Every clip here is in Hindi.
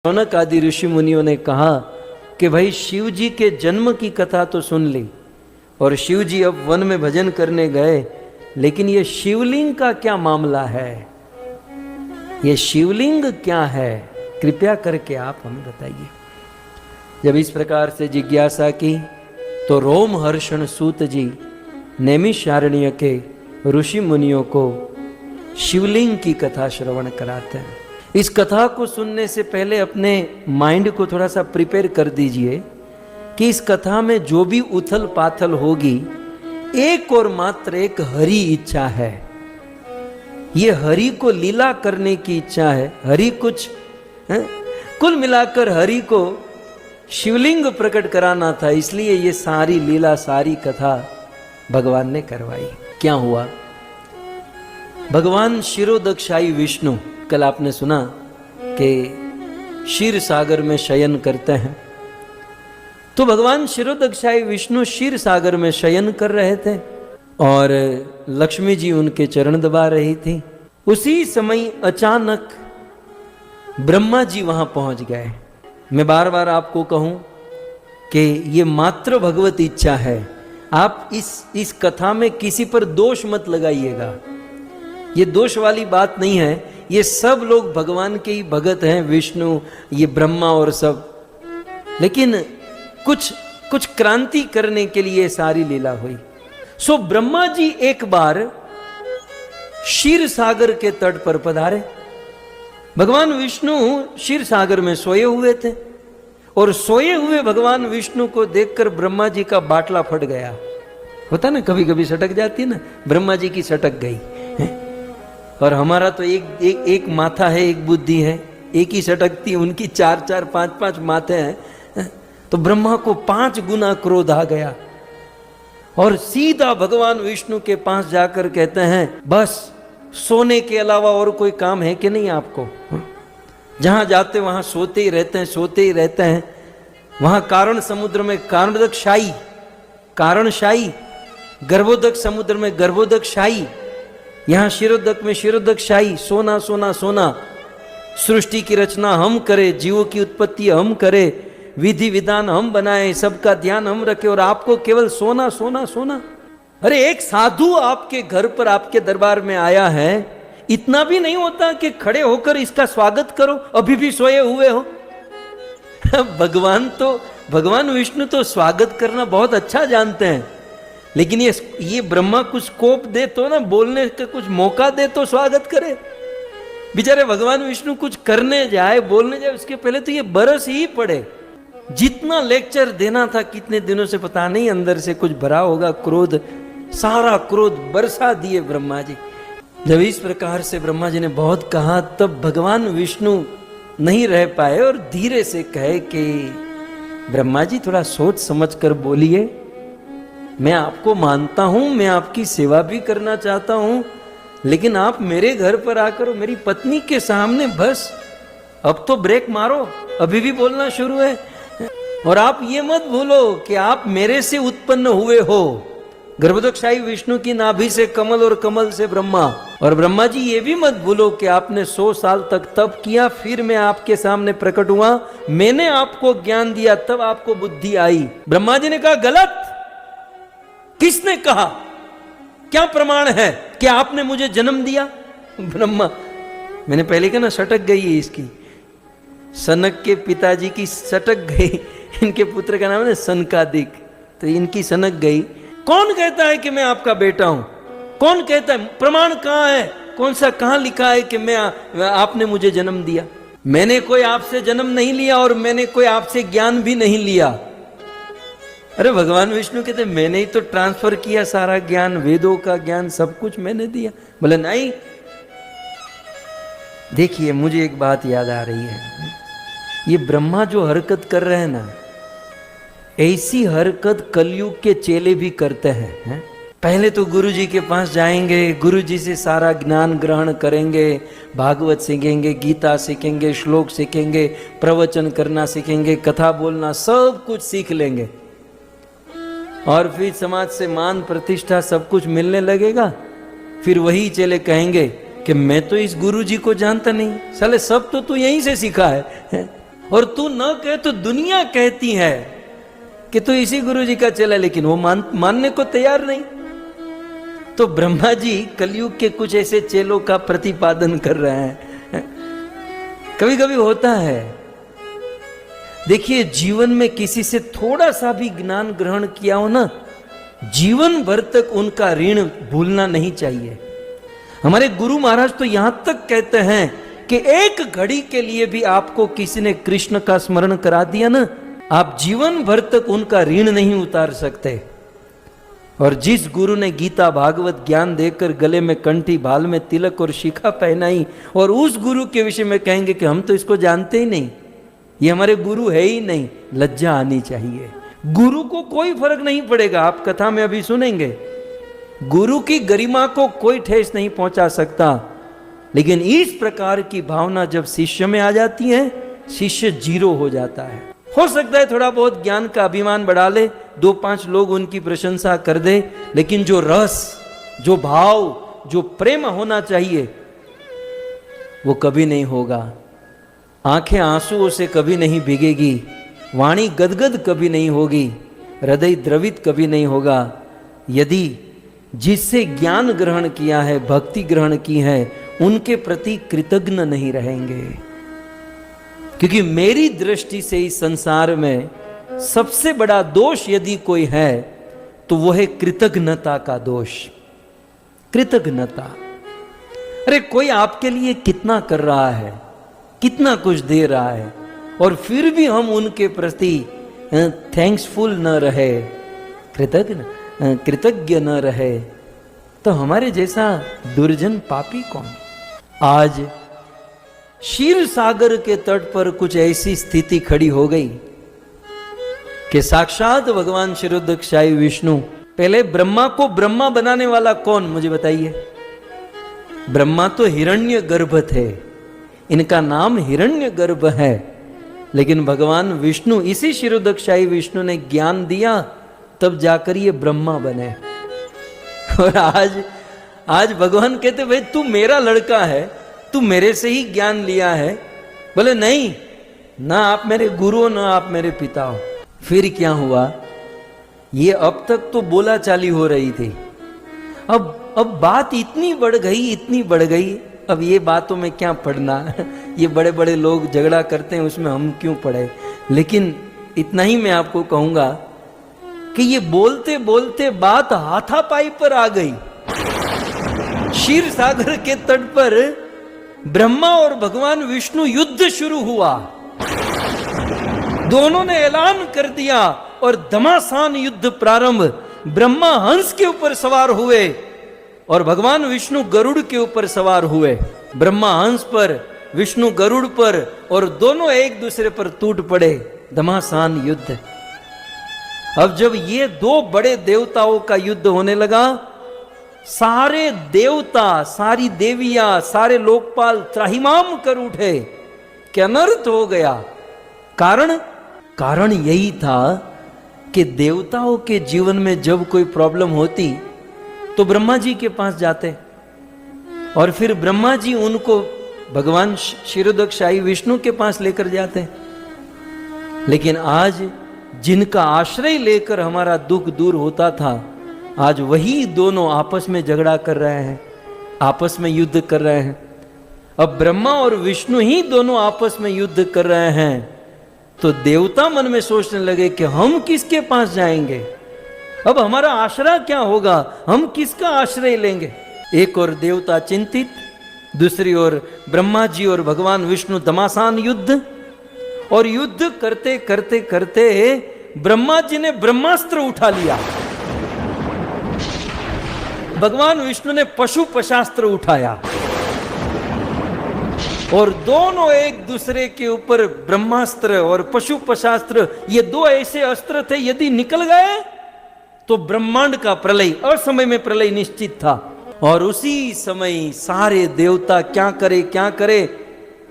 शौनक आदि ऋषि मुनियों ने कहा कि भाई शिव जी के जन्म की कथा तो सुन ली और शिव जी अब वन में भजन करने गए, लेकिन ये शिवलिंग का क्या मामला है, ये शिवलिंग क्या है, कृपया करके आप हमें बताइए। जब इस प्रकार से जिज्ञासा की तो रोमहर्षण सूत जी नैमिषारण्य के ऋषि मुनियों को शिवलिंग की कथा श्रवण कराते हैं। इस कथा को सुनने से पहले अपने माइंड को थोड़ा सा प्रिपेयर कर दीजिए कि इस कथा में जो भी उथल पाथल होगी, एक और मात्र एक हरि इच्छा है। ये हरि को लीला करने की इच्छा है। हरि कुछ है? कुल मिलाकर हरि को शिवलिंग प्रकट कराना था, इसलिए ये सारी लीला सारी कथा भगवान ने करवाई। क्या हुआ? भगवान शिरोदक्षाई विष्णु, कल आपने सुना कि क्षीर सागर में शयन करते हैं, तो भगवान शिरोदक्षाई विष्णु क्षीर सागर में शयन कर रहे थे और लक्ष्मी जी उनके चरण दबा रही थी। उसी समय अचानक ब्रह्मा जी वहां पहुंच गए। मैं बार बार आपको कहूं कि ये मात्र भगवत इच्छा है। आप इस कथा में किसी पर दोष मत लगाइएगा, ये दोष वाली बात नहीं है। ये सब लोग भगवान के ही भगत हैं, विष्णु, ये ब्रह्मा और सब, लेकिन कुछ क्रांति करने के लिए सारी लीला हुई। सो ब्रह्मा जी एक बार क्षीर सागर के तट पर पधारे। भगवान विष्णु क्षीर सागर में सोए हुए थे और सोए हुए भगवान विष्णु को देखकर ब्रह्मा जी का बाटला फट गया। होता ना, कभी कभी सटक जाती है ना, ब्रह्मा जी की सटक गई। और हमारा तो एक माथा है, एक बुद्धि है, एक ही सटकती, उनकी 4-4 5-5 माथे हैं। तो ब्रह्मा को 5 गुना क्रोध आ गया और सीधा भगवान विष्णु के पास जाकर कहते हैं, बस सोने के अलावा और कोई काम है कि नहीं आपको? जहां जाते वहां सोते ही रहते हैं, सोते ही रहते हैं। वहां कारण समुद्र में कारणोदक शाही, गर्भोदक समुद्र में गर्भोदक शाही, यहां शिरोदक में शिरोदक शाही। सोना सोना सोना, सृष्टि की रचना हम करें, जीवों की उत्पत्ति हम करें, विधि विधान हम बनाए, सबका ध्यान हम रखें, और आपको केवल सोना सोना सोना। अरे एक साधु आपके घर पर आपके दरबार में आया है, इतना भी नहीं होता कि खड़े होकर इसका स्वागत करो, अभी भी सोए हुए हो। भगवान विष्णु तो स्वागत करना बहुत अच्छा जानते हैं, लेकिन ये ब्रह्मा कुछ स्कोप दे तो ना, बोलने का कुछ मौका दे तो स्वागत करे। बेचारे भगवान विष्णु कुछ करने जाए, बोलने जाए, उसके पहले तो ये बरस ही पड़े। जितना लेक्चर देना था कितने दिनों से पता नहीं अंदर से कुछ भरा होगा क्रोध, सारा क्रोध बरसा दिए ब्रह्मा जी। जब इस प्रकार से ब्रह्मा जी ने बहुत कहा, तब भगवान विष्णु नहीं रह पाए और धीरे से कहे कि ब्रह्मा जी थोड़ा सोच समझ कर बोलिए। मैं आपको मानता हूं, मैं आपकी सेवा भी करना चाहता हूं, लेकिन आप मेरे घर पर आकर मेरी पत्नी के सामने बस अब तो ब्रेक मारो, अभी भी बोलना शुरू है। और आप ये मत भूलो कि आप मेरे से उत्पन्न हुए हो। गर्भोदकशाही विष्णु की नाभि से कमल और कमल से ब्रह्मा। और ब्रह्मा जी ये भी मत भूलो कि आपने 100 साल तक तप किया, फिर मैं आपके सामने प्रकट हुआ, मैंने आपको ज्ञान दिया, तब आपको बुद्धि आई। ब्रह्मा जी ने कहा, गलत। किसने कहा? क्या प्रमाण है कि आपने मुझे जन्म दिया? ब्रह्मा, मैंने पहले कहा ना, सटक गई है इसकी। सनक के पिताजी की सटक गई, इनके पुत्र का नाम है सनकादिक, तो इनकी सनक गई। कौन कहता है कि मैं आपका बेटा हूं? कौन कहता है? प्रमाण कहां है? कौन सा, कहां लिखा है कि आपने मुझे जन्म दिया? मैंने कोई आपसे जन्म नहीं लिया और मैंने कोई आपसे ज्ञान भी नहीं लिया। अरे भगवान विष्णु कहते, मैंने ही तो ट्रांसफर किया सारा ज्ञान, वेदों का ज्ञान, सब कुछ मैंने दिया। बोले नहीं। देखिए, मुझे एक बात याद आ रही है, ये ब्रह्मा जो हरकत कर रहे हैं ना, ऐसी हरकत कलयुग के चेले भी करते हैं। पहले तो गुरु जी के पास जाएंगे, गुरु जी से सारा ज्ञान ग्रहण करेंगे, भागवत सीखेंगे, गीता सीखेंगे, श्लोक सीखेंगे, प्रवचन करना सीखेंगे, कथा बोलना, सब कुछ सीख लेंगे। और फिर समाज से मान प्रतिष्ठा सब कुछ मिलने लगेगा। फिर वही चेले कहेंगे कि मैं तो इस गुरु जी को जानता नहीं, साले सब तो तू यहीं से सीखा है। और तू न कहे तो दुनिया कहती है कि तू इसी गुरु जी का चेला, लेकिन वो मानने को तैयार नहीं। तो ब्रह्मा जी कलयुग के कुछ ऐसे चेलों का प्रतिपादन कर रहे हैं। कभी कभी होता है, देखिए जीवन में किसी से थोड़ा सा भी ज्ञान ग्रहण किया हो ना, जीवन भर तक उनका ऋण भूलना नहीं चाहिए। हमारे गुरु महाराज तो यहां तक कहते हैं कि एक घड़ी के लिए भी आपको किसी ने कृष्ण का स्मरण करा दिया ना, आप जीवन भर तक उनका ऋण नहीं उतार सकते। और जिस गुरु ने गीता भागवत ज्ञान देकर गले में कंठी, भाल में तिलक और शिखा पहनाई, और उस गुरु के विषय में कहेंगे कि हम तो इसको जानते ही नहीं, ये हमारे गुरु है ही नहीं, लज्जा आनी चाहिए। गुरु को कोई फर्क नहीं पड़ेगा, आप कथा में अभी सुनेंगे, गुरु की गरिमा को कोई ठेस नहीं पहुंचा सकता। लेकिन इस प्रकार की भावना जब शिष्य में आ जाती है, शिष्य जीरो हो जाता है। हो सकता है थोड़ा बहुत ज्ञान का अभिमान बढ़ा ले, 2-5 लोग उनकी प्रशंसा कर दे, लेकिन जो रस, जो भाव, जो प्रेम होना चाहिए वो कभी नहीं होगा। आंखें आंसुओं से कभी नहीं भीगेगी, वाणी गदगद कभी नहीं होगी, हृदय द्रवित कभी नहीं होगा, यदि जिससे ज्ञान ग्रहण किया है, भक्ति ग्रहण की है, उनके प्रति कृतज्ञ नहीं रहेंगे। क्योंकि मेरी दृष्टि से इस संसार में सबसे बड़ा दोष यदि कोई है तो वो है कृतज्ञता का दोष। कृतज्ञता, अरे कोई आपके लिए कितना कर रहा है, कितना कुछ दे रहा है, और फिर भी हम उनके प्रति थैंक्सफुल न रहे, कृतज्ञ न रहे, तो हमारे जैसा दुर्जन पापी कौन। आज क्षीर सागर के तट पर कुछ ऐसी स्थिति खड़ी हो गई कि साक्षात भगवान क्षीरोदकशाही विष्णु, पहले ब्रह्मा को ब्रह्मा बनाने वाला कौन, मुझे बताइए। ब्रह्मा तो हिरण्य गर्भ थे, इनका नाम हिरण्य गर्भ है, लेकिन भगवान विष्णु, इसी क्षीरोदकशाही विष्णु ने ज्ञान दिया, तब जाकर ये ब्रह्मा बने। और आज भगवान कहते भाई तू मेरा लड़का है, तू मेरे से ही ज्ञान लिया है। बोले नहीं, ना आप मेरे गुरु हो, ना आप मेरे पिता हो। फिर क्या हुआ, ये अब तक तो बोला चाली हो रही थी, अब बात इतनी बढ़ गई, इतनी बढ़ गई, अब ये बातों में क्या पढ़ना, ये बड़े बड़े लोग झगड़ा करते हैं, उसमें हम क्यों पढ़े। लेकिन इतना ही मैं आपको कहूंगा कि ये बोलते बोलते बात हाथापाई पर आ गई। क्षीर सागर के तट पर ब्रह्मा और भगवान विष्णु युद्ध शुरू हुआ। दोनों ने ऐलान कर दिया और घमासान युद्ध प्रारंभ। ब्रह्मा हंस के ऊपर सवार हुए और भगवान विष्णु गरुड़ के ऊपर सवार हुए। ब्रह्मा हंस पर, विष्णु गरुड़ पर, और दोनों एक दूसरे पर टूट पड़े। घमासान युद्ध। अब जब ये दो बड़े देवताओं का युद्ध होने लगा, सारे देवता, सारी देवियां, सारे लोकपाल त्राहिमाम कर उठे कि अनर्थ हो गया। कारण यही था कि देवताओं के जीवन में जब कोई प्रॉब्लम होती तो ब्रह्मा जी के पास जाते, और फिर ब्रह्मा जी उनको भगवान क्षीरोदकशाही विष्णु के पास लेकर जाते। लेकिन आज जिनका आश्रय लेकर हमारा दुख दूर होता था, आज वही दोनों आपस में झगड़ा कर रहे हैं, आपस में युद्ध कर रहे हैं। अब ब्रह्मा और विष्णु ही दोनों आपस में युद्ध कर रहे हैं, तो देवता मन में सोचने लगे कि हम किसके पास जाएंगे, अब हमारा आश्रय क्या होगा, हम किसका आश्रय लेंगे। एक और देवता चिंतित, दूसरी ओर ब्रह्मा जी और भगवान विष्णु घमासान युद्ध। और युद्ध करते करते करते ब्रह्मा जी ने ब्रह्मास्त्र उठा लिया, भगवान विष्णु ने पशुपशास्त्र उठाया, और दोनों एक दूसरे के ऊपर ब्रह्मास्त्र और पशुपशास्त्र, ये दो ऐसे अस्त्र थे, यदि निकल गए तो ब्रह्मांड का प्रलय, असमय में प्रलय निश्चित था। और उसी समय सारे देवता क्या करे,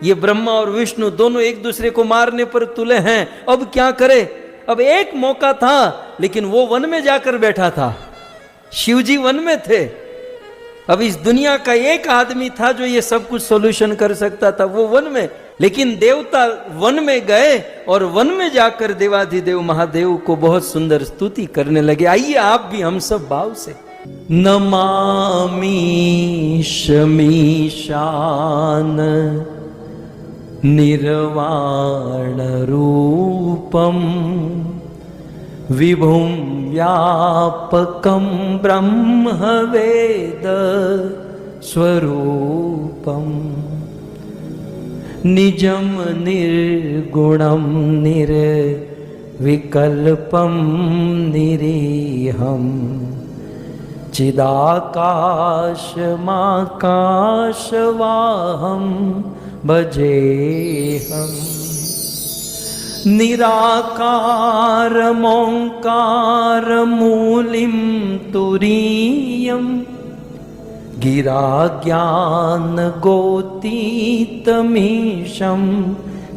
ये ब्रह्मा और विष्णु दोनों एक दूसरे को मारने पर तुले हैं, अब क्या करे। अब एक मौका था, लेकिन वो वन में जाकर बैठा था, शिव जी वन में थे। अब इस दुनिया का एक आदमी था जो ये सब कुछ सॉल्यूशन कर सकता था, वो वन में। लेकिन देवता वन में गए और वन में जाकर देवाधिदेव महादेव को बहुत सुंदर स्तुति करने लगे। आइए आप भी हम सब भाव से नमामि शमीशान निर्वाण रूपम विभुं व्यापकं ब्रह्म वेद स्वरूपम निजम निर्गुणं निर्विकल्पं निरीहं चिदाकाशमाकाशवाहं भजेहम् निराकारमोङ्कारमूलिं तुरीयं गिराज्ञानगोतीतमीशं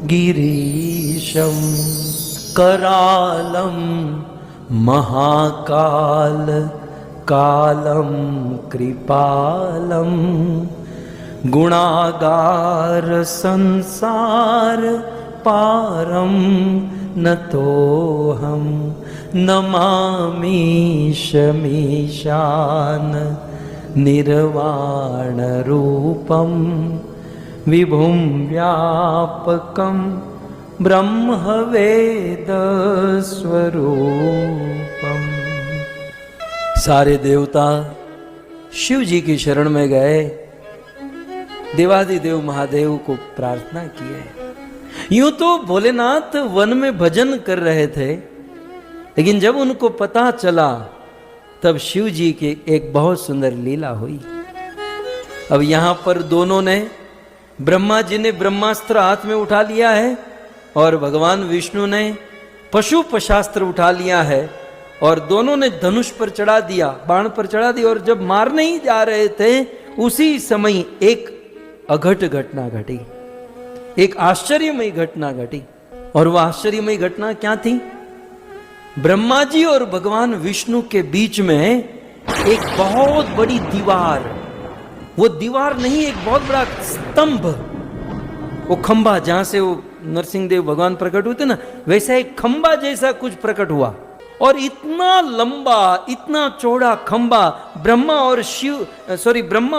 गिरीशं करालं महाकाल कालं कृपालं गुणागार संसार पारं नतोऽहं नमामि शमीशान निर्वाण रूपं विभुं व्यापकं ब्रह्मवेद स्वरूपम। सारे देवता शिव जी की शरण में गए, देवाधिदेव महादेव को प्रार्थना किए। यूं तो भोलेनाथ वन में भजन कर रहे थे, लेकिन जब उनको पता चला तब शिव जी की एक बहुत सुंदर लीला हुई। अब यहां पर दोनों ने, ब्रह्मा जी ने ब्रह्मास्त्र हाथ में उठा लिया है और भगवान विष्णु ने पशुपशास्त्र उठा लिया है और दोनों ने धनुष पर चढ़ा दिया, बाण पर चढ़ा दिया। और जब मारने ही जा रहे थे उसी समय एक अघट घटना घटी, एक आश्चर्यमयी घटना घटी। और वह आश्चर्यमयी घटना क्या थी? ब्रह्मा जी और भगवान विष्णु के बीच में एक बहुत बड़ी दीवार, वो दीवार नहीं, एक बहुत बड़ा स्तंभ, वो खंबा जहां से वो नरसिंह देव भगवान प्रकट हुए थे ना, वैसा एक खंबा जैसा कुछ प्रकट हुआ। और इतना लंबा, इतना चौड़ा खंबा ब्रह्मा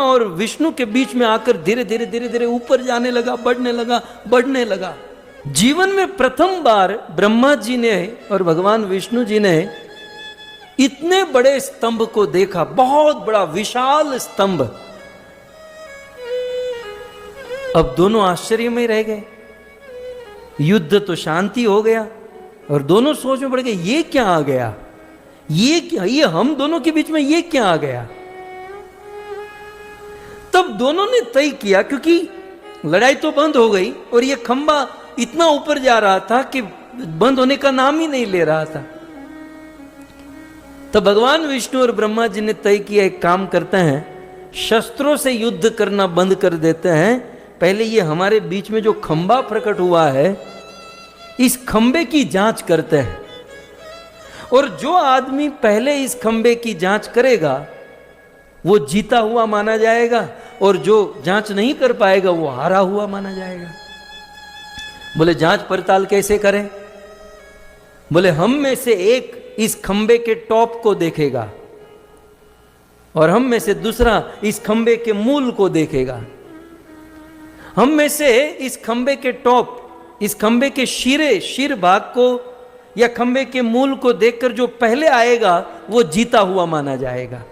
और विष्णु के बीच में आकर धीरे धीरे धीरे धीरे ऊपर जाने लगा, बढ़ने लगा। जीवन में प्रथम बार ब्रह्मा जी ने और भगवान विष्णु जी ने इतने बड़े स्तंभ को देखा, बहुत बड़ा विशाल स्तंभ। अब दोनों आश्चर्य में रह गए। युद्ध तो शांति हो गया और दोनों सोच में पड़ गए, ये क्या आ गया, ये क्या, ये हम दोनों के बीच में ये क्या आ गया। तब दोनों ने तय किया, क्योंकि लड़ाई तो बंद हो गई और ये खंबा इतना ऊपर जा रहा था कि बंद होने का नाम ही नहीं ले रहा था। तो भगवान विष्णु और ब्रह्मा जी ने तय किया, एक काम करते हैं, शस्त्रों से युद्ध करना बंद कर देते हैं, पहले ये हमारे बीच में जो खंबा प्रकट हुआ है इस खंबे की जांच करते हैं। और जो आदमी पहले इस खंबे की जांच करेगा वो जीता हुआ माना जाएगा, और जो जांच नहीं कर पाएगा वो हारा हुआ माना जाएगा। बोले जांच पड़ताल कैसे करें? बोले हम में से एक इस खंबे के टॉप को देखेगा और हम में से दूसरा इस खंबे के मूल को देखेगा। हम में से इस खंबे के टॉप, इस खंबे के शीर भाग को या खंबे के मूल को देखकर जो पहले आएगा वो जीता हुआ माना जाएगा।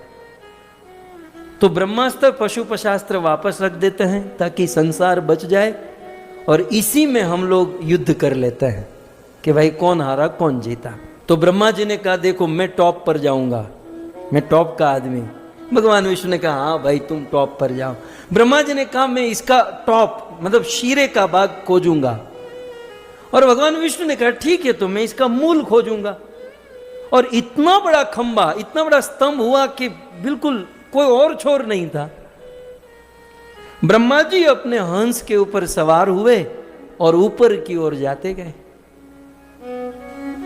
तो ब्रह्मास्त्र पशुपशास्त्र वापस रख देते हैं ताकि संसार बच जाए, और इसी में हम लोग युद्ध कर लेते हैं कि भाई कौन हारा कौन जीता। तो ब्रह्मा जी ने कहा देखो मैं टॉप पर जाऊंगा, मैं टॉप का आदमी। भगवान विष्णु ने कहा हाँ भाई तुम टॉप पर जाओ। ब्रह्मा जी ने कहा मैं इसका टॉप मतलब शीरे का भाग खोजूंगा, और भगवान विष्णु ने कहा ठीक है तो मैं इसका मूल खोजूंगा। और इतना बड़ा खंबा, इतना बड़ा स्तंभ हुआ कि बिल्कुल कोई और छोर नहीं था। ब्रह्मा जी अपने हंस के ऊपर सवार हुए और ऊपर की ओर जाते गए,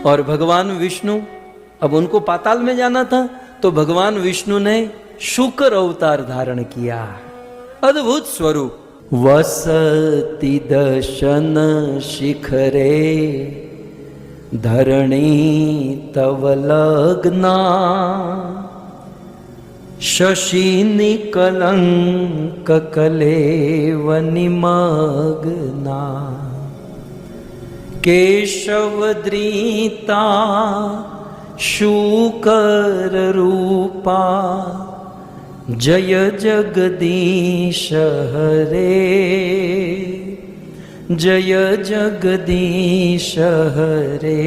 और भगवान विष्णु, अब उनको पाताल में जाना था, तो भगवान विष्णु ने शुक्र अवतार धारण किया। अद्भुत स्वरूप, वसति दशन शिखरे धरणी तव लग्ना शशि निकलंक कलेव निमग्ना केशवद्रीता शूकर रूपा जय जगदीश हरे जय जगदीश हरे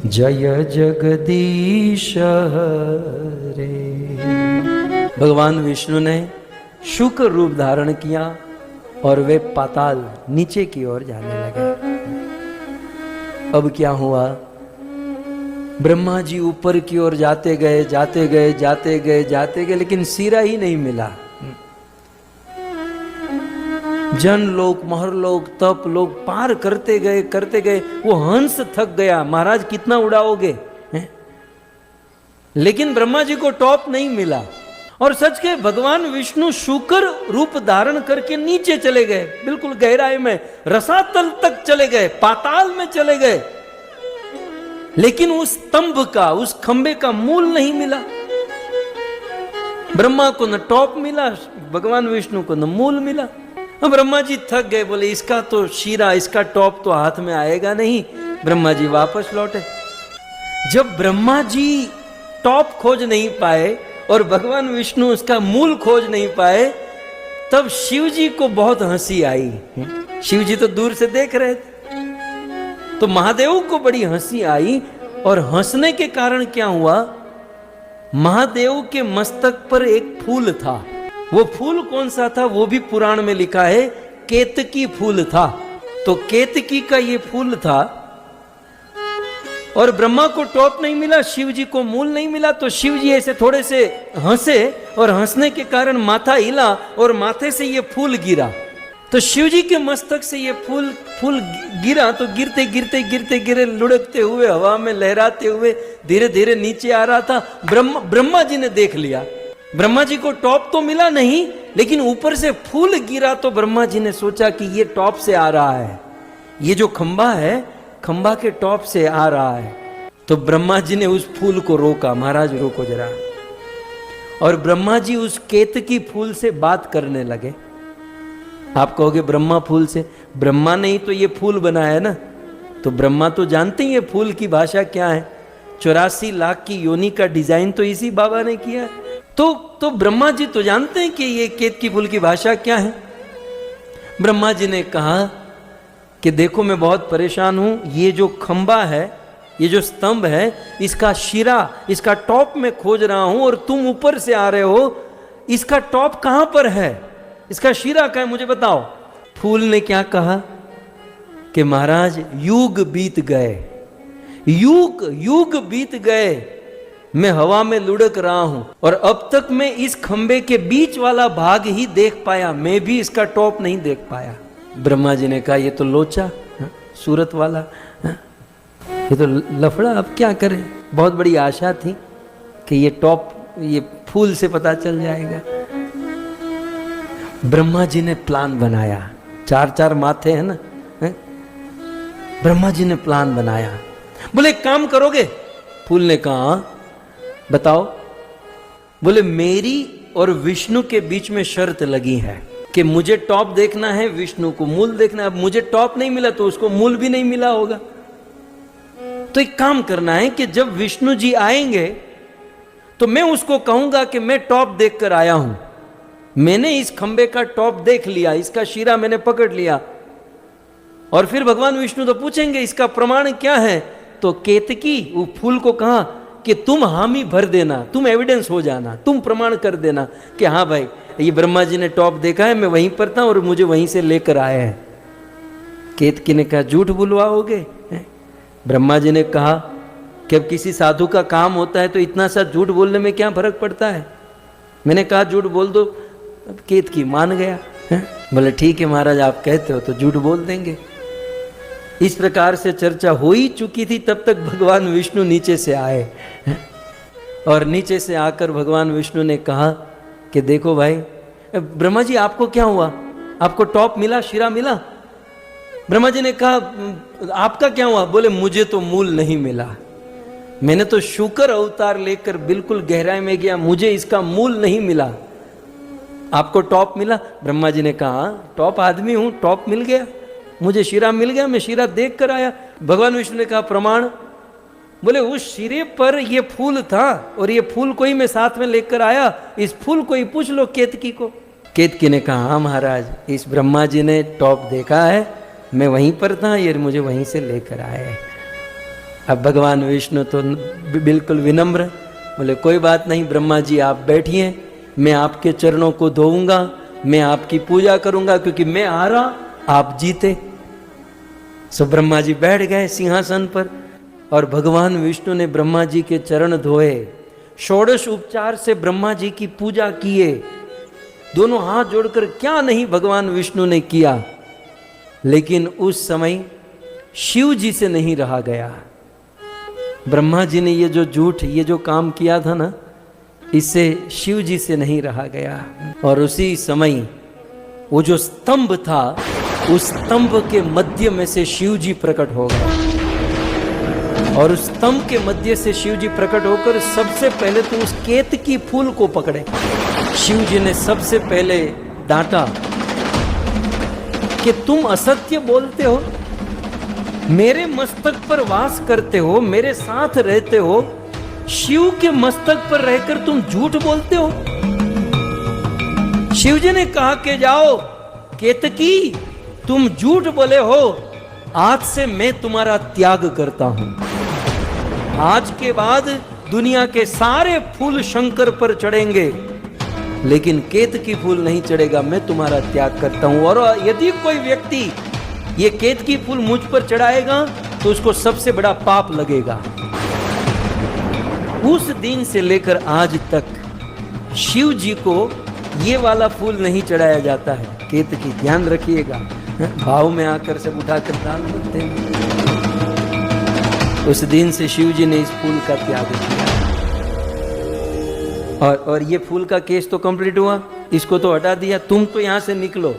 जय जगदीश हरे। भगवान विष्णु ने शुक्र रूप धारण किया और वे पाताल नीचे की ओर जाने लगे। अब क्या हुआ? ब्रह्मा जी ऊपर की ओर जाते गए जाते गए जाते गए जाते गए, लेकिन सिरा ही नहीं मिला। जन लोक महर लोक तप लोक पार करते गए। वो हंस थक गया, महाराज कितना उड़ाओगे? लेकिन ब्रह्मा जी को टॉप नहीं मिला। और सच के भगवान विष्णु शुक्र रूप धारण करके नीचे चले गए, बिल्कुल गहराई में, रसातल तक चले गए, पाताल में चले गए। लेकिन उस स्तंभ का, उस खंबे का मूल नहीं मिला। ब्रह्मा को न टॉप मिला, भगवान विष्णु को न मूल मिला। अब ब्रह्मा जी थक गए, बोले इसका तो शीरा, इसका टॉप तो हाथ में आएगा नहीं। ब्रह्मा जी वापस लौटे। जब ब्रह्मा जी टॉप खोज नहीं पाए और भगवान विष्णु उसका मूल खोज नहीं पाए, तब शिव जी को बहुत हंसी आई। शिव जी तो दूर से देख रहे थे, तो महादेव को बड़ी हंसी आई। और हंसने के कारण क्या हुआ? महादेव के मस्तक पर एक फूल था। वो फूल कौन सा था वो भी पुराण में लिखा है, केतकी फूल था। तो केतकी का ये फूल था और ब्रह्मा को टॉप नहीं मिला, शिव जी को मूल नहीं मिला। तो शिव जी ऐसे थोड़े से हंसे और हंसने के कारण माथा हिला और माथे से ये फूल गिरा। तो शिव जी के मस्तक से ये फूल गिरा। तो गिरते गिरते गिरते गिरे, लुढ़कते हुए, हवा में लहराते हुए धीरे धीरे नीचे आ रहा था। ब्रह्मा जी ने देख लिया। ब्रह्मा जी को टॉप तो मिला नहीं, लेकिन ऊपर से फूल गिरा। तो ब्रह्मा जी ने सोचा कि ये टॉप से आ रहा है, ये जो खंबा है, खंबा के टॉप से आ रहा है। तो ब्रह्मा जी ने उस फूल को रोका, महाराज रोको जरा। और ब्रह्मा जी उस केतकी फूल से बात करने लगे। आप कहोगे ब्रह्मा फूल से? ब्रह्मा ने ही तो ये फूल बनाया है ना, तो ब्रह्मा तो जानते ही ये फूल की भाषा क्या है। 84 लाख की योनि का डिजाइन तो इसी बाबा ने किया है। तो ब्रह्मा जी तो जानते हैं कि ये केतकी फूल की भाषा क्या है। ब्रह्मा जी ने कहा कि देखो मैं बहुत परेशान हूं, ये जो खंबा है, ये जो स्तंभ है, इसका शिरा, इसका टॉप में खोज रहा हूं और तुम ऊपर से आ रहे हो। इसका टॉप कहां पर है, इसका शिरा कहां है, मुझे बताओ। फूल ने क्या कहा कि महाराज युग बीत गए, युग बीत गए, मैं हवा में लुढ़क रहा हूं और अब तक मैं इस खंबे के बीच वाला भाग ही देख पाया, मैं भी इसका टॉप नहीं देख पाया। ब्रह्मा जी ने कहा ये तो लोचा, सूरत वाला, ये तो लफड़ा, अब क्या करें। बहुत बड़ी आशा थी कि ये टॉप, ये फूल से पता चल जाएगा। ब्रह्मा जी ने प्लान बनाया, 4 माथे हैं ना, ब्रह्मा जी ने प्लान बनाया। बोले काम करोगे? फूल ने कहा बताओ। बोले मेरी और विष्णु के बीच में शर्त लगी है कि मुझे टॉप देखना है, विष्णु को मूल देखना है। अब मुझे टॉप नहीं मिला तो उसको मूल भी नहीं मिला होगा। तो एक काम करना है कि जब विष्णु जी आएंगे तो मैं उसको कहूंगा कि मैं टॉप देखकर आया हूं, मैंने इस खंबे का टॉप देख लिया, इसका शीरा मैंने पकड़ लिया। और फिर भगवान विष्णु तो पूछेंगे इसका प्रमाण क्या है। तो केतकी वो फूल को कहा कि तुम हामी भर देना, तुम एविडेंस हो जाना, तुम प्रमाण कर देना कि हाँ भाई ये ब्रह्मा जी ने टॉप देखा है, मैं वहीं पर था और मुझे वहीं से लेकर आए हैं। केतकी ने कहा झूठ बुलवाओगे? ब्रह्मा जी ने कहा कि अब किसी साधु का काम होता है तो इतना सा झूठ बोलने में क्या फर्क पड़ता है। मैंने कहा झूठ बोल दो, अब केतकी मान गया। बोले ठीक है महाराज, आप कहते हो तो झूठ बोल देंगे। इस प्रकार से चर्चा हो ही चुकी थी। तब तक भगवान विष्णु नीचे से आए और नीचे से आकर भगवान विष्णु ने कहा कि देखो भाई ब्रह्मा जी आपको क्या हुआ, आपको टॉप मिला, शीरा मिला? ब्रह्मा जी ने कहा आपका क्या हुआ? बोले मुझे तो मूल नहीं मिला, मैंने तो शुकर अवतार लेकर बिल्कुल गहराई में गया, मुझे इसका मूल नहीं मिला। आपको टॉप मिला? ब्रह्मा जी ने कहा टॉप आदमी हूं, टॉप मिल गया, मुझे शीरा मिल गया, मैं शीरा देख कर आया। भगवान विष्णु ने कहा प्रमाण? बोले उस शीरे पर ये फूल था और ये फूल को ही मैं साथ में लेकर आया, इस फूल को ही पूछ लो केतकी को। केतकी ने कहा हाँ महाराज, इस ब्रह्मा जी ने टॉप देखा है, मैं वहीं पर था, ये मुझे वहीं से लेकर आए। अब भगवान विष्णु तो बिल्कुल विनम्र, बोले कोई बात नहीं ब्रह्मा जी आप बैठिए, मैं आपके चरणों को धोऊंगा, मैं आपकी पूजा करूंगा, क्योंकि मैं हारा आप जीते। सो ब्रह्मा जी बैठ गए सिंहासन पर और भगवान विष्णु ने ब्रह्मा जी के चरण धोए, षोडश उपचार से ब्रह्मा जी की पूजा किए, दोनों हाथ जोड़कर क्या नहीं भगवान विष्णु ने किया। लेकिन उस समय शिव जी से नहीं रहा गया। ब्रह्मा जी ने ये जो झूठ, ये जो काम किया था ना, इससे शिव जी से नहीं रहा गया। और उसी समय वो जो स्तंभ था, उस स्तंभ के मध्य में से शिव जी प्रकट हो गए। और उस स्तंभ के मध्य से शिव जी प्रकट होकर सबसे पहले तो उस केतकी फूल को पकड़े। शिव जी ने सबसे पहले डांटा कि तुम असत्य बोलते हो, मेरे मस्तक पर वास करते हो, मेरे साथ रहते हो, शिव के मस्तक पर रहकर तुम झूठ बोलते हो। शिव जी ने कहा कि जाओ केतकी, तुम झूठ बोले हो, आज से मैं तुम्हारा त्याग करता हूं। आज के बाद दुनिया के सारे फूल शंकर पर चढ़ेंगे, लेकिन केतकी फूल नहीं चढ़ेगा, मैं तुम्हारा त्याग करता हूं। और यदि कोई व्यक्ति ये केतकी फूल मुझ पर चढ़ाएगा तो उसको सबसे बड़ा पाप लगेगा। उस दिन से लेकर आज तक शिव जी को ये वाला फूल नहीं चढ़ाया जाता है, केतकी, ध्यान रखिएगा, भाव में आकर सब उठाकर दान देते हैं। उस दिन से शिव जी ने इस फूल का त्याग किया। और ये फूल का केस तो कंप्लीट हुआ, इसको तो हटा दिया, तुम तो यहां से निकलो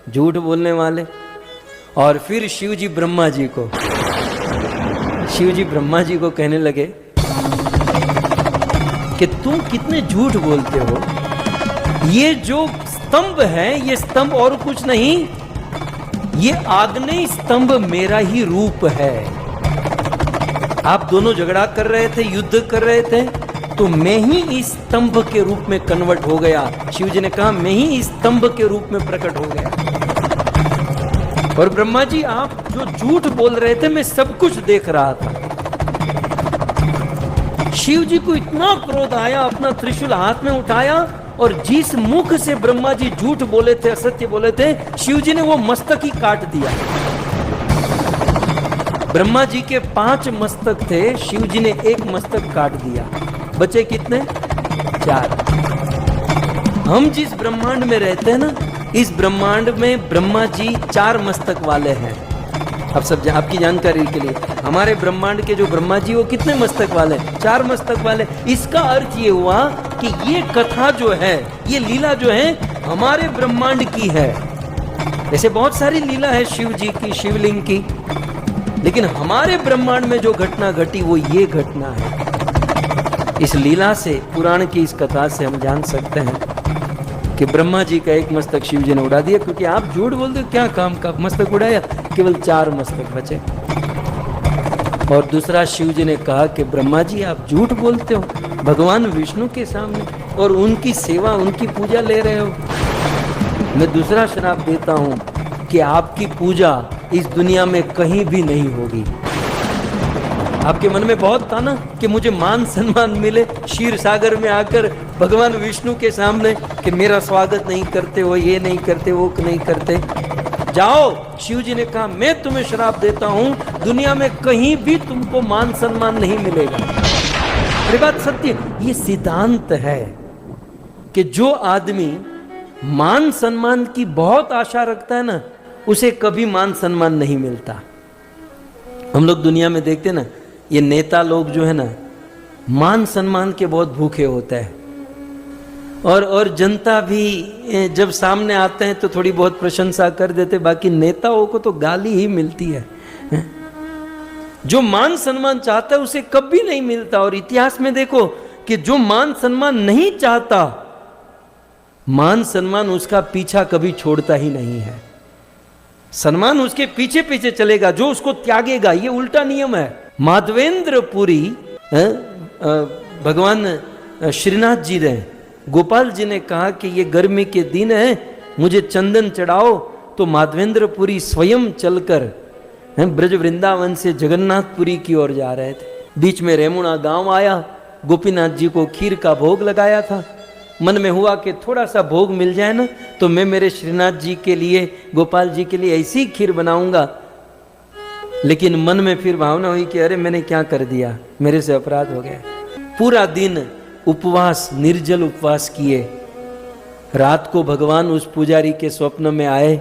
झूठ बोलने वाले। और फिर शिव जी ब्रह्मा जी को कहने लगे कि तुम कितने झूठ बोलते हो, ये जो स्तंभ है ये स्तंभ और कुछ नहीं, ये आग्नेय स्तंभ मेरा ही रूप है। आप दोनों झगड़ा कर रहे थे, युद्ध कर रहे थे, तो मैं ही इस स्तंभ के रूप में कन्वर्ट हो गया। शिव जी ने कहा मैं ही इस स्तंभ के रूप में प्रकट हो गया। और ब्रह्मा जी आप जो झूठ बोल रहे थे मैं सब कुछ देख रहा था। शिव जी को इतना क्रोध आया, अपना त्रिशूल हाथ में उठाया और जिस मुख से ब्रह्मा जी झूठ बोले थे, असत्य बोले थे, शिव जी ने वो मस्तक ही काट दिया। ब्रह्मा जी के 5 मस्तक थे, शिव जी ने 1 मस्तक काट दिया, बचे कितने? 4। हम जिस ब्रह्मांड में रहते हैं ना, इस ब्रह्मांड में ब्रह्मा जी 4 मस्तक वाले हैं। अब सब आपकी जानकारी के लिए, हमारे ब्रह्मांड के जो ब्रह्मा जी वो कितने मस्तक वाले? 4 मस्तक वाले। इसका अर्थ ये हुआ कि ये कथा जो है, ये लीला जो है हमारे ब्रह्मांड की है। वैसे बहुत सारी लीला है शिव जी की, शिवलिंग की, लेकिन हमारे ब्रह्मांड में जो घटना घटी वो ये घटना है। इस लीला से, पुराण की इस कथा से हम जान सकते हैं कि ब्रह्मा जी का 1 मस्तक शिव जी ने उड़ा दिया, क्योंकि आप झूठ बोलते हो, क्या काम का मस्तक उड़ाया, केवल 4 मस्तक बचे। और दूसरा, शिव जी ने कहा कि ब्रह्मा जी आप झूठ बोलते हो भगवान विष्णु के सामने और उनकी सेवा, उनकी पूजा ले रहे हो। मैं दूसरा श्राप देता हूं कि आपकी पूजा इस दुनिया में कहीं भी नहीं होगी। आपके मन में बहुत था ना कि मुझे मान सम्मान मिले, क्षीर सागर में आकर भगवान विष्णु के सामने कि मेरा स्वागत नहीं करते हो, ये नहीं करते, वो नहीं करते। जाओ, शिव जी ने कहा मैं तुम्हें श्राप देता हूं, दुनिया में कहीं भी तुमको मान सम्मान नहीं मिलेगा। ये बात सत्य, ये सिद्धांत है कि जो आदमी मान सम्मान की बहुत आशा रखता है ना, उसे कभी मान सम्मान नहीं मिलता। हम लोग दुनिया में देखते ना, ये नेता लोग जो है ना, मान सम्मान के बहुत भूखे होते हैं। और जनता भी जब सामने आते हैं तो थोड़ी बहुत प्रशंसा कर देते, बाकी नेताओं को तो गाली ही मिलती है। जो मान सम्मान चाहता है उसे कभी नहीं मिलता। और इतिहास में देखो कि जो मान सम्मान नहीं चाहता, मान सम्मान उसका पीछा कभी छोड़ता ही नहीं है। सम्मान उसके पीछे पीछे चलेगा, जो उसको त्यागेगा, ये उल्टा नियम है। माधवेंद्रपुरी भगवान श्रीनाथ जी ने, गोपाल जी ने कहा कि ये गर्मी के दिन है, मुझे चंदन चढ़ाओ, तो माधवेंद्रपुरी स्वयं चलकर ब्रज वृंदावन से जगन्नाथपुरी की ओर जा रहे थे। बीच में रेमुणा गांव आया, गोपीनाथ जी को खीर का भोग लगाया था। मन में हुआ कि थोड़ा सा भोग मिल जाए ना, तो मैं मेरे श्रीनाथ जी के लिए, गोपाल जी के लिए ऐसी खीर बनाऊंगा। लेकिन मन में फिर भावना हुई कि अरे मैंने क्या कर दिया, मेरे से अपराध हो गया। पूरा दिन उपवास, निर्जल उपवास किए। रात को भगवान उस पुजारी के स्वप्न में आए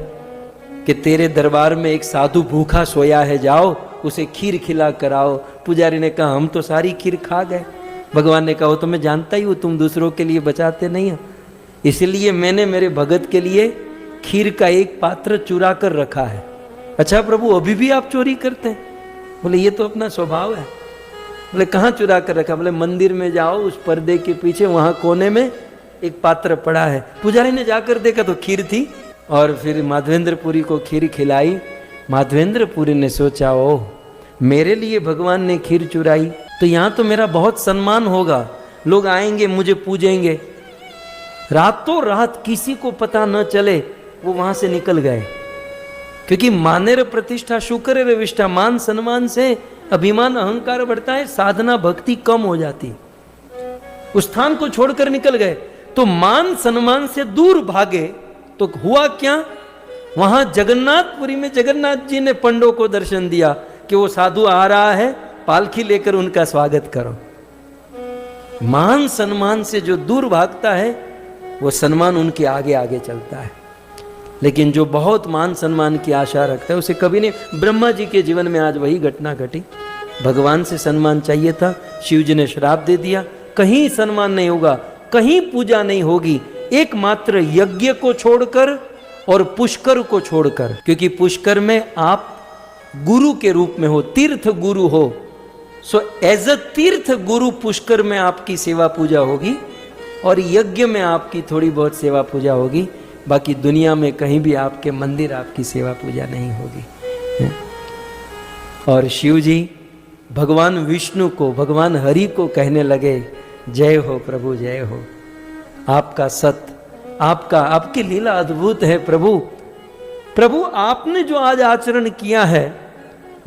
कि तेरे दरबार में एक साधु भूखा सोया है, जाओ उसे खीर खिला कर आओ। पुजारी ने कहा हम तो सारी खीर खा गए। भगवान ने कहा तो मैं जानता ही हूँ तुम दूसरों के लिए बचाते नहीं हो, इसलिए मैंने मेरे भगत के लिए खीर का एक पात्र चुरा कर रखा है। अच्छा प्रभु अभी भी आप चोरी करते हैं? बोले ये तो अपना स्वभाव है। बोले कहाँ चुरा कर रखा? बोले मंदिर में जाओ, उस पर्दे के पीछे वहां कोने में एक पात्र पड़ा है। पुजारी ने जाकर देखा तो खीर थी, और फिर माधवेंद्रपुरी को खीर खिलाई। माधवेंद्रपुरी ने सोचा ओह मेरे लिए भगवान ने खीर चुराई, तो यहाँ तो मेरा बहुत सम्मान होगा, लोग आएंगे मुझे पूजेंगे। रातों रात किसी को पता न चले वो वहां से निकल गए, क्योंकि मानेर प्रतिष्ठा शुक्र विष्ठा, मान सम्मान से अभिमान अहंकार बढ़ता है, साधना भक्ति कम हो जाती। उस स्थान को छोड़कर निकल गए, तो मान सम्मान से दूर भागे तो हुआ क्या? वहां जगन्नाथपुरी में जगन्नाथ जी ने पंडों को दर्शन दिया कि वो साधु आ रहा है, पालकी लेकर उनका स्वागत करो। मान सम्मान से जो दूर भागता है वो सम्मान उनके आगे आगे चलता है। लेकिन जो बहुत मान सम्मान की आशा रखता है उसे कभी नहीं। ब्रह्मा जी के जीवन में आज वही घटना घटी। भगवान से सम्मान चाहिए था, शिव जी ने श्राप दे दिया, कहीं सम्मान नहीं होगा, कहीं पूजा नहीं होगी, एकमात्र यज्ञ को छोड़कर और पुष्कर को छोड़कर। क्योंकि पुष्कर में आप गुरु के रूप में हो, तीर्थ गुरु हो। सो एज अ तीर्थ गुरु पुष्कर में आपकी सेवा पूजा होगी, और यज्ञ में आपकी थोड़ी बहुत सेवा पूजा होगी। बाकी दुनिया में कहीं भी आपके मंदिर आपकी सेवा पूजा नहीं होगी। और शिव जी भगवान विष्णु को, भगवान हरि को कहने लगे जय हो प्रभु, जय हो, आपका सत्य, आपकी लीला अद्भुत है प्रभु। प्रभु आपने जो आज आचरण किया है,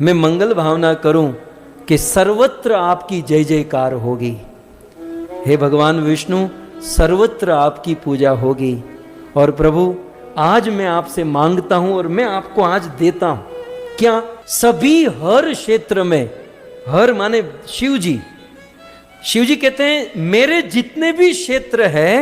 मैं मंगल भावना करूं कि सर्वत्र आपकी जय जयकार होगी। हे भगवान विष्णु, सर्वत्र आपकी पूजा होगी। और प्रभु आज मैं आपसे मांगता हूं और मैं आपको आज देता हूं। क्या? सभी हर क्षेत्र में, हर माने शिव जी। शिव जी कहते हैं मेरे जितने भी क्षेत्र है,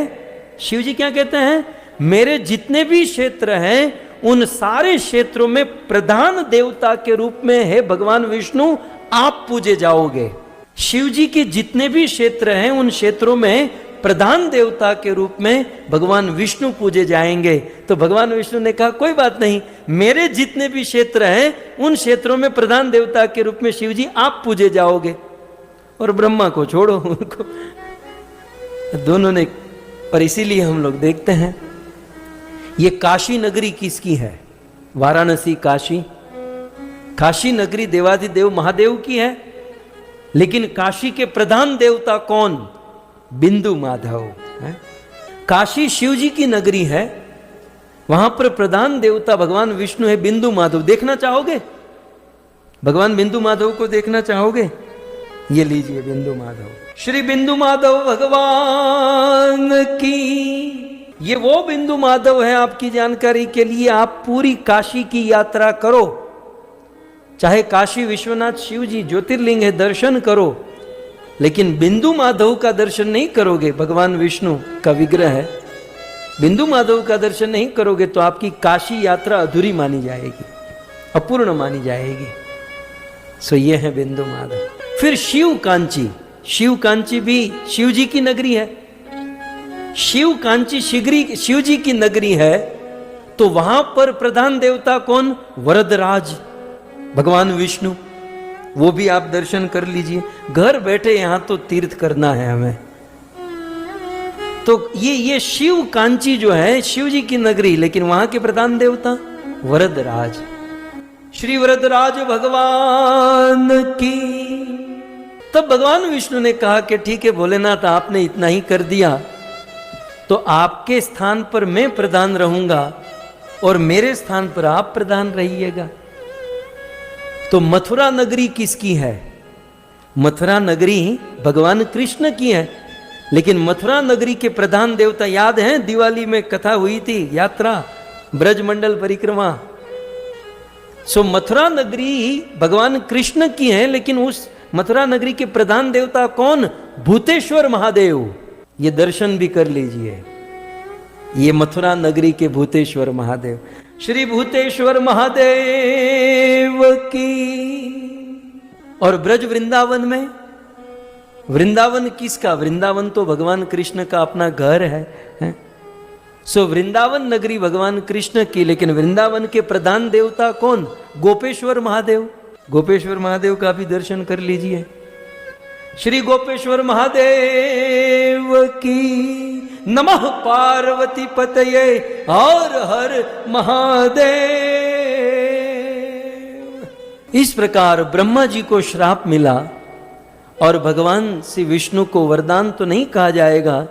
शिव जी क्या कहते हैं? मेरे जितने भी क्षेत्र हैं उन सारे क्षेत्रों में प्रधान देवता के रूप में है भगवान विष्णु आप पूजे जाओगे। शिव जी के जितने भी क्षेत्र हैं उन क्षेत्रों में प्रधान देवता के रूप में भगवान विष्णु पूजे जाएंगे। तो भगवान विष्णु ने कहा कोई बात नहीं, मेरे जितने भी क्षेत्र हैं उन क्षेत्रों में प्रधान देवता के रूप में शिव जी आप पूजे जाओगे, और ब्रह्मा को छोड़ो, उनको दोनों ने। पर इसीलिए हम लोग देखते हैं ये काशी नगरी किसकी है? वाराणसी काशी, काशी नगरी देवाधिदेव महादेव की है। लेकिन काशी के प्रधान देवता कौन? बिंदु माधव है। काशी शिव जी की नगरी है, वहां पर प्रधान देवता भगवान विष्णु है, बिंदु माधव। देखना चाहोगे? भगवान बिंदु माधव को देखना चाहोगे? ये लीजिए बिंदु माधव, श्री बिंदु माधव भगवान की। ये वो बिंदु माधव है, आपकी जानकारी के लिए, आप पूरी काशी की यात्रा करो, चाहे काशी विश्वनाथ शिव जी ज्योतिर्लिंग है, दर्शन करो, लेकिन बिंदु माधव का दर्शन नहीं करोगे, भगवान विष्णु का विग्रह है, बिंदु माधव का दर्शन नहीं करोगे तो आपकी काशी यात्रा अधूरी मानी जाएगी, अपूर्ण मानी जाएगी। सो ये है बिंदु माधव। फिर शिव कांची, शिव कांची भी शिव जी की नगरी है। शिव कांची शिव जी की नगरी है, तो वहां पर प्रधान देवता कौन? वरदराज भगवान विष्णु। वो भी आप दर्शन कर लीजिए। घर बैठे यहां तो तीर्थ करना है हमें। तो ये शिव कांची जो है शिव जी की नगरी, लेकिन वहां के प्रधान देवता वरदराज। श्री वरदराज भगवान की। तब भगवान विष्णु ने कहा कि ठीक है भोलेनाथ, आपने इतना ही कर दिया तो आपके स्थान पर मैं प्रधान रहूंगा और मेरे स्थान पर आप प्रधान रहिएगा। तो मथुरा नगरी किसकी है? मथुरा नगरी भगवान कृष्ण की है, लेकिन मथुरा नगरी के प्रधान देवता याद है? दिवाली में कथा हुई थी, यात्रा ब्रजमंडल परिक्रमा। सो मथुरा नगरी भगवान कृष्ण की है, लेकिन उस मथुरा नगरी के प्रधान देवता कौन? भूतेश्वर महादेव। ये दर्शन भी कर लीजिए, ये मथुरा नगरी के भूतेश्वर महादेव। श्री भूतेश्वर महादेव की। और ब्रज वृंदावन में, वृंदावन किसका? वृंदावन तो भगवान कृष्ण का अपना घर है। सो वृंदावन नगरी भगवान कृष्ण की, लेकिन वृंदावन के प्रधान देवता कौन? गोपेश्वर महादेव। गोपेश्वर महादेव का भी दर्शन कर लीजिए। श्री गोपेश्वर महादेव की। नमः पार्वती पतये हर हर महादेव। इस प्रकार ब्रह्मा जी को श्राप मिला और भगवान श्री विष्णु को वरदान तो नहीं कहा जाएगा,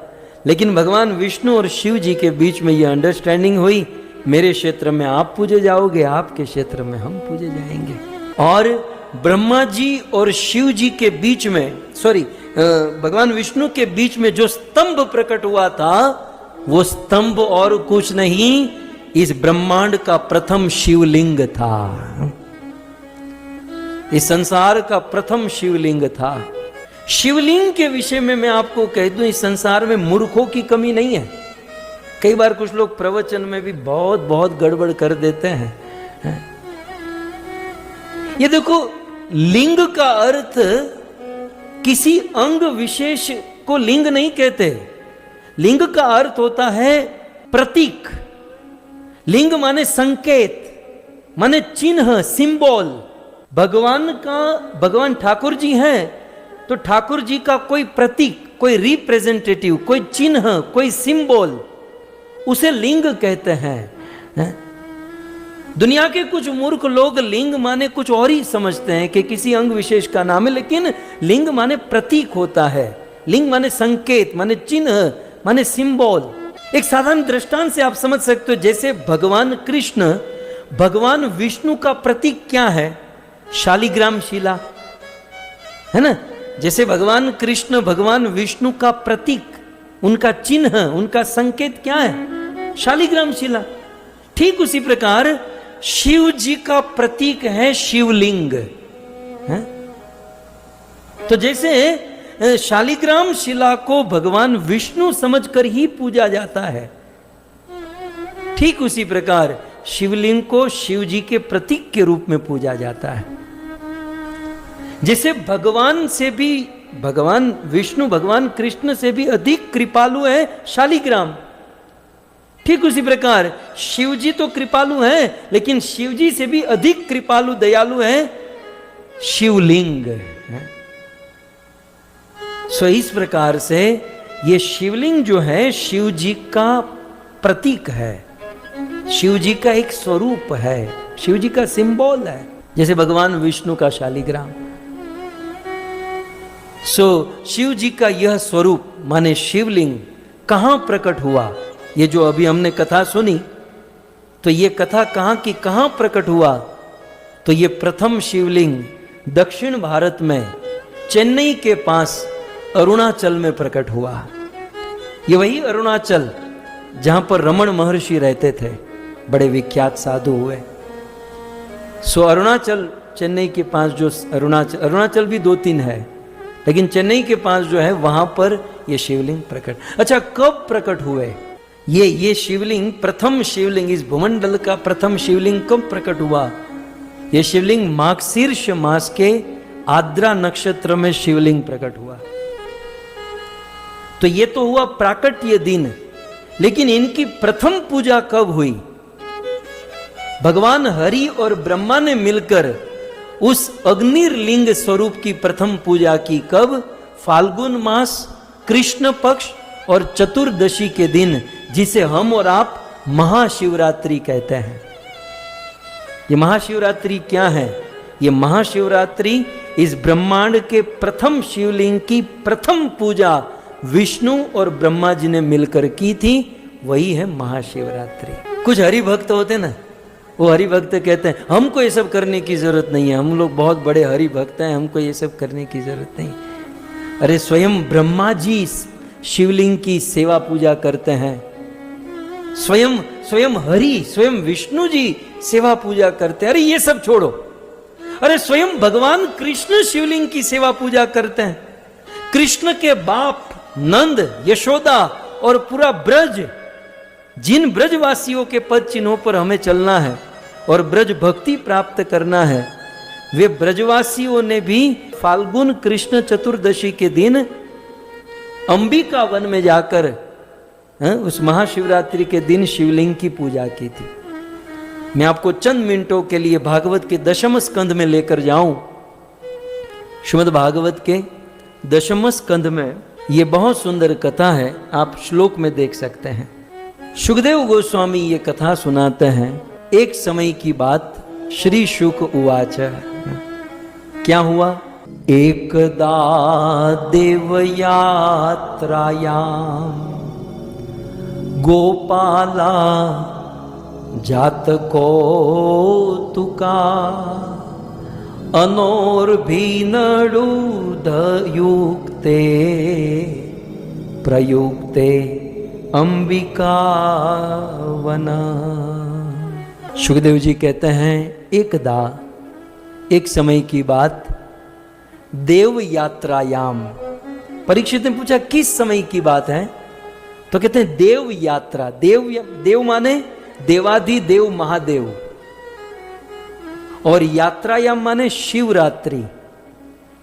लेकिन भगवान विष्णु और शिव जी के बीच में यह अंडरस्टैंडिंग हुई, मेरे क्षेत्र में आप पूजे जाओगे, आपके क्षेत्र में हम पूजे जाएंगे। और ब्रह्मा जी और शिव जी के बीच में, भगवान विष्णु के बीच में जो स्तंभ प्रकट हुआ था, वो स्तंभ और कुछ नहीं, इस ब्रह्मांड का प्रथम शिवलिंग था। इस संसार का प्रथम शिवलिंग था। शिवलिंग के विषय में मैं आपको कह दूं, इस संसार में मूर्खों की कमी नहीं है। कई बार कुछ लोग प्रवचन में भी बहुत बहुत गड़बड़ कर देते हैं। ये देखो, लिंग का अर्थ किसी अंग विशेष को लिंग नहीं कहते। लिंग का अर्थ होता है प्रतीक। लिंग माने संकेत, माने चिन्ह, सिंबल। भगवान ठाकुर जी हैं, तो ठाकुर जी का कोई प्रतीक, कोई रिप्रेजेंटेटिव, कोई चिन्ह, कोई सिंबल, उसे लिंग कहते हैं। दुनिया के कुछ मूर्ख लोग लिंग माने कुछ और ही समझते हैं कि किसी अंग विशेष का नाम है, लेकिन लिंग माने प्रतीक होता है। लिंग माने संकेत, माने चिन्ह, माने सिंबल। एक साधारण दृष्टांत से आप समझ सकते हो, जैसे भगवान कृष्ण भगवान विष्णु का प्रतीक क्या है? शालिग्राम शिला है ना। जैसे भगवान कृष्ण भगवान विष्णु का प्रतीक, उनका चिन्ह, उनका संकेत क्या है? शालिग्राम शिला। ठीक उसी प्रकार शिव जी का प्रतीक है शिवलिंग है? तो जैसे शालिग्राम शिला को भगवान विष्णु समझकर ही पूजा जाता है, ठीक उसी प्रकार शिवलिंग को शिव जी के प्रतीक के रूप में पूजा जाता है। जैसे भगवान से भी, भगवान विष्णु भगवान कृष्ण से भी अधिक कृपालु है शालिग्राम, ठीक उसी प्रकार शिव जी तो कृपालु हैं, लेकिन शिव जी से भी अधिक कृपालु दयालु है शिवलिंग। सो इस प्रकार से ये शिवलिंग जो है शिव जी का प्रतीक है, शिव जी का एक स्वरूप है, शिव जी का सिंबल है, जैसे भगवान विष्णु का शालिग्राम। सो शिव जी का यह स्वरूप माने शिवलिंग कहां प्रकट हुआ? ये जो अभी हमने कथा सुनी, तो ये कथा कहां की कहां प्रकट हुआ? तो ये प्रथम शिवलिंग दक्षिण भारत में चेन्नई के पास अरुणाचल में प्रकट हुआ। ये वही अरुणाचल जहां पर रमण महर्षि रहते थे, बड़े विख्यात साधु हुए। सो अरुणाचल, चेन्नई के पास जो अरुणाचल भी 2-3 है, लेकिन चेन्नई के पास जो है वहां पर ये शिवलिंग प्रकट। अच्छा, कब प्रकट हुए ये शिवलिंग? प्रथम शिवलिंग, इस भूमंडल का प्रथम शिवलिंग कब प्रकट हुआ? ये शिवलिंग मार्गशीर्ष मास के आद्रा नक्षत्र में शिवलिंग प्रकट हुआ। तो ये तो हुआ प्राकट्य दिन, लेकिन इनकी प्रथम पूजा कब हुई? भगवान हरि और ब्रह्मा ने मिलकर उस अग्निर्लिंग स्वरूप की प्रथम पूजा की। कब? फाल्गुन मास कृष्ण पक्ष और चतुर्दशी के दिन, जिसे हम और आप महाशिवरात्रि कहते हैं। ये महाशिवरात्रि क्या है? ये महाशिवरात्रि इस ब्रह्मांड के प्रथम शिवलिंग की प्रथम पूजा विष्णु और ब्रह्मा जी ने मिलकर की थी, वही है महाशिवरात्रि। कुछ हरि भक्त होते ना, वो हरि भक्त कहते हैं हमको ये सब करने की जरूरत नहीं है, हम लोग बहुत बड़े हरि भक्त हैं, हमको ये सब करने की जरूरत नहीं। अरे स्वयं ब्रह्मा जी शिवलिंग की सेवा पूजा करते हैं, स्वयं हरि, स्वयं विष्णु जी सेवा पूजा करते हैं। अरे ये सब छोड़ो, अरे स्वयं भगवान कृष्ण शिवलिंग की सेवा पूजा करते हैं। कृष्ण के बाप नंद, यशोदा और पूरा ब्रज, जिन ब्रजवासियों के पद चिन्हों पर हमें चलना है और ब्रज भक्ति प्राप्त करना है, वे ब्रजवासियों ने भी फाल्गुन कृष्ण चतुर्दशी के दिन अंबिका वन में जाकर उस महाशिवरात्रि के दिन शिवलिंग की पूजा की थी। मैं आपको चंद मिनटों के लिए भागवत के दशम स्कंध में लेकर जाऊं। श्रीमद् भागवत के दशम स्कंध में ये बहुत सुंदर कथा है, आप श्लोक में देख सकते हैं। सुखदेव गोस्वामी ये कथा सुनाते हैं। एक समय की बात, श्री शुक उवाच, क्या हुआ? एकदा देवयात्रायां गोपाला जात कौतुका अनोर्भिनडुधयुक्ते प्रयुक्ते अंबिका वना। सुखदेव जी कहते हैं एकदा, एक समय की बात, देव यात्रायाम। परीक्षित ने पूछा किस समय की बात है? तो कहते हैं देव यात्रा। देव माने देवाधिदेव महादेव, और यात्रायाम माने शिवरात्रि,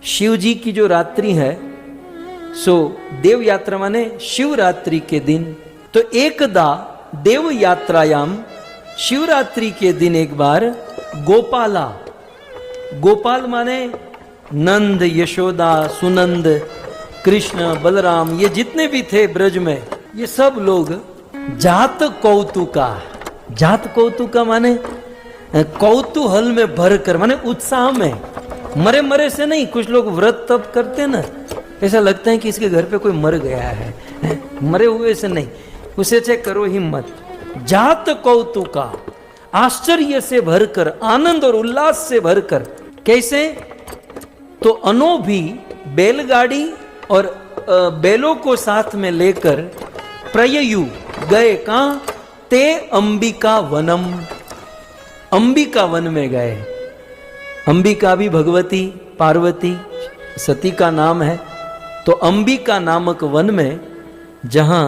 शिव जी की जो रात्रि है, सो देव यात्रा माने शिवरात्रि के दिन। तो एकदा देव यात्रायाम, शिवरात्रि के दिन एक बार गोपाला, गोपाल माने नंद, यशोदा, सुनंद, कृष्ण, बलराम, ये जितने भी थे ब्रज में, ये सब लोग जात कौतुका, जात कौतुका माने कौतूहल में भरकर, माने उत्साह में, मरे मरे से नहीं। कुछ लोग व्रत तप करते ना, ऐसा लगता है कि इसके घर पे कोई मर गया है, मरे हुए से नहीं, उसे से करो हिम्मत। जात कौतुका, आश्चर्य से भरकर, आनंद और उल्लास से भरकर। कैसे? तो अनो भी बैलगाड़ी और बैलों को साथ में लेकर प्रययु गए। कहां? ते अंबिका वनम, अंबिका वन में गए। अंबिका भी भगवती, पार्वती, सती का नाम है। तो अंबिका नामक वन में, जहां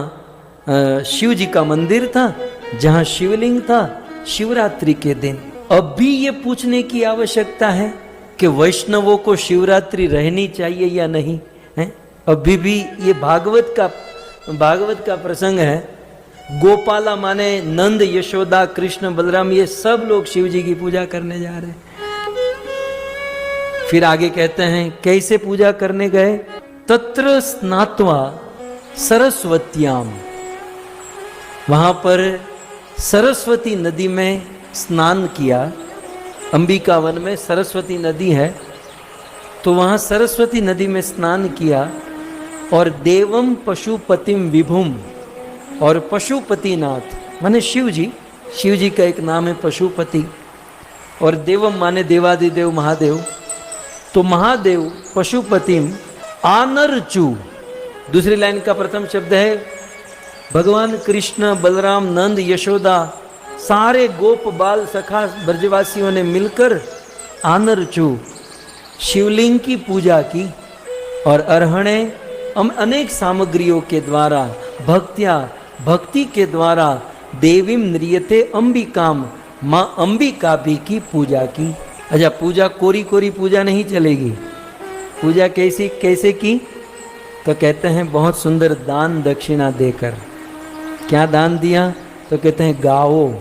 शिव जी का मंदिर था, जहां शिवलिंग था, शिवरात्रि के दिन। अब भी ये पूछने की आवश्यकता है कि वैष्णवों को शिवरात्रि रहनी चाहिए या नहीं है? अभी भी ये भागवत का प्रसंग है। गोपाला माने नंद, यशोदा, कृष्ण, बलराम, ये सब लोग शिव जी की पूजा करने जा रहे हैं। फिर आगे कहते हैं कैसे पूजा करने गए? तत्र स्नात्वा सरस्वत्याम, वहां पर सरस्वती नदी में स्नान किया। अंबिका वन में सरस्वती नदी है, तो वहां सरस्वती नदी में स्नान किया। और देवम पशुपतिम विभुम, और पशुपतिनाथ माने शिव जी का एक नाम है पशुपति, और देवम माने देवादिदेव महादेव। तो महादेव पशुपतिम आनरचू, दूसरी लाइन का प्रथम शब्द है भगवान कृष्ण, बलराम, नंद, यशोदा, सारे गोप बाल सखा ब्रजवासियों ने मिलकर आनरचू शिवलिंग की पूजा की। और अरहणे अनेक सामग्रियों के द्वारा, भक्ति के द्वारा देवीम नृयते अंबिकाम, माँ अंबिका भी की पूजा की। अच्छा, पूजा कोरी कोरी पूजा नहीं चलेगी। पूजा कैसे की? तो कहते हैं बहुत सुंदर दान दक्षिणा देकर। क्या दान दिया? तो कहते हैं गाओ।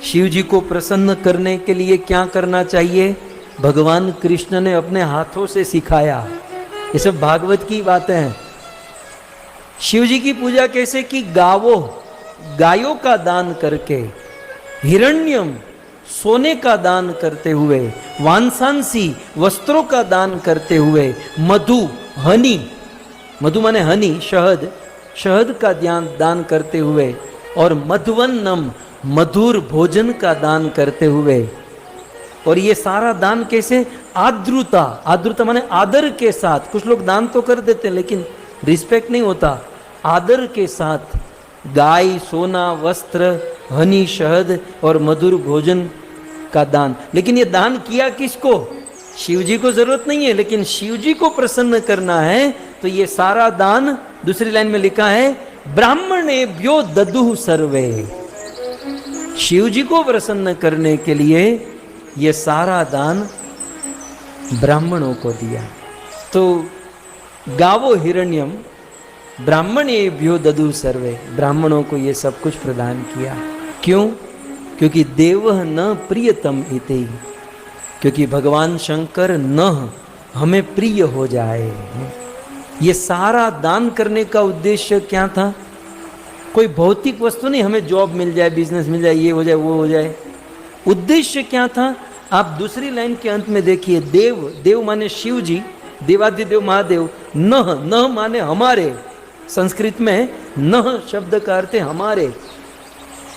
शिव जी को प्रसन्न करने के लिए क्या करना चाहिए? भगवान कृष्ण ने अपने हाथों से सिखाया। ये सब भागवत की बातें हैं। शिव जी की पूजा कैसे की? गावो, गायों का दान करके, हिरण्यम सोने का दान करते हुए, वांसांसी वस्त्रों का दान करते हुए, मधु हनी, मधु माने हनी शहद, शहद का दान करते हुए, और मधुवन्नम मधुर भोजन का दान करते हुए। और ये सारा दान कैसे? आद्रुता, आद्रुता माने आदर के साथ। कुछ लोग दान तो कर देते हैं लेकिन रिस्पेक्ट नहीं होता। आदर के साथ गाय, सोना, वस्त्र, हनी, शहद और मधुर भोजन का दान। लेकिन ये दान किया किसको? शिव जी को जरूरत नहीं है, लेकिन शिव जी को प्रसन्न करना है तो ये सारा दान, दूसरी लाइन में लिखा है, ब्राह्मणेभ्यो ददुः सर्वे। शिव जी को प्रसन्न करने के लिए ये सारा दान ब्राह्मणों को दिया। तो गावो हिरण्यम ब्राह्मणेभ्यो ददुः सर्वे, ब्राह्मणों को ये सब कुछ प्रदान किया। क्यों? क्योंकि देवः न प्रियतम इति, क्योंकि भगवान शंकर न हमें प्रिय हो जाए। ये सारा दान करने का उद्देश्य क्या था? कोई भौतिक वस्तु नहीं, हमें जॉब मिल जाए, बिजनेस मिल जाए, ये हो जाए, वो हो जाए। उद्देश्य क्या था? आप दूसरी लाइन के अंत में देखिए, देव, देव माने शिव जी, देवादिदेव महादेव, न माने हमारे, संस्कृत में न शब्द का अर्थ है हमारे।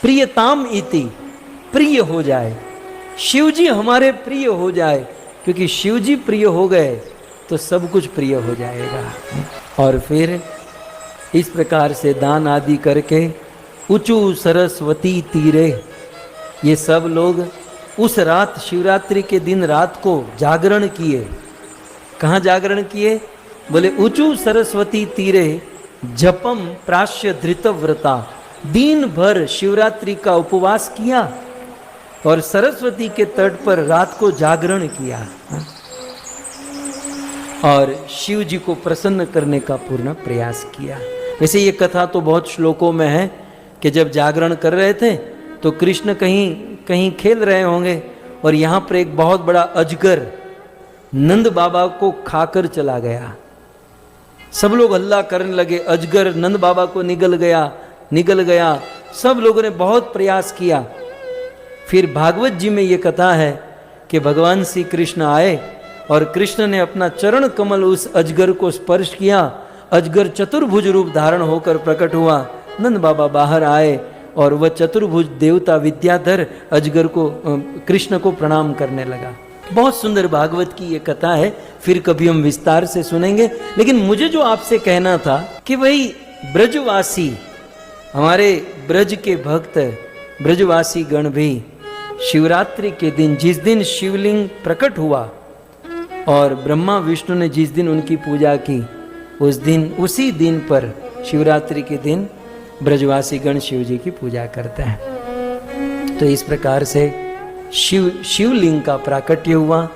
प्रियताम इति, प्रिय हो जाए, शिव जी हमारे प्रिय हो जाए, क्योंकि शिव जी प्रिय हो गए तो सब कुछ प्रिय हो जाएगा। और फिर इस प्रकार से दान आदि करके ऊंचू सरस्वती तीरे, ये सब लोग उस रात, शिवरात्रि के दिन रात को जागरण किए। कहाँ जागरण किए? बोले ऊंचू सरस्वती तीरे जपम प्राश्य धृत व्रता, दिन भर शिवरात्रि का उपवास किया और सरस्वती के तट पर रात को जागरण किया और शिव जी को प्रसन्न करने का पूर्ण प्रयास किया। वैसे ये कथा तो बहुत श्लोकों में है कि जब जागरण कर रहे थे तो कृष्ण कहीं कहीं खेल रहे होंगे और यहाँ पर एक बहुत बड़ा अजगर नंद बाबा को खाकर चला गया। सब लोग हल्ला करने लगे, अजगर नंद बाबा को निगल गया। सब लोगों ने बहुत प्रयास किया। फिर भागवत जी में ये कथा है कि भगवान श्री कृष्ण आए और कृष्ण ने अपना चरण कमल उस अजगर को स्पर्श किया। अजगर चतुर्भुज रूप धारण होकर प्रकट हुआ। नंद बाबा बाहर आए और वह चतुर्भुज देवता विद्याधर अजगर को, कृष्ण को प्रणाम करने लगा। बहुत सुंदर भागवत की ये कथा है, फिर कभी हम विस्तार से सुनेंगे। लेकिन मुझे जो आपसे कहना था कि भाई ब्रजवासी, हमारे ब्रज के भक्त ब्रजवासी गण भी शिवरात्रि के दिन, जिस दिन शिवलिंग प्रकट हुआ और ब्रह्मा विष्णु ने जिस दिन उनकी पूजा की, उस दिन, उसी दिन पर शिवरात्रि के दिन ब्रजवासी गण शिव जी की पूजा करते हैं। तो इस प्रकार से शिवलिंग का प्राकट्य हुआ।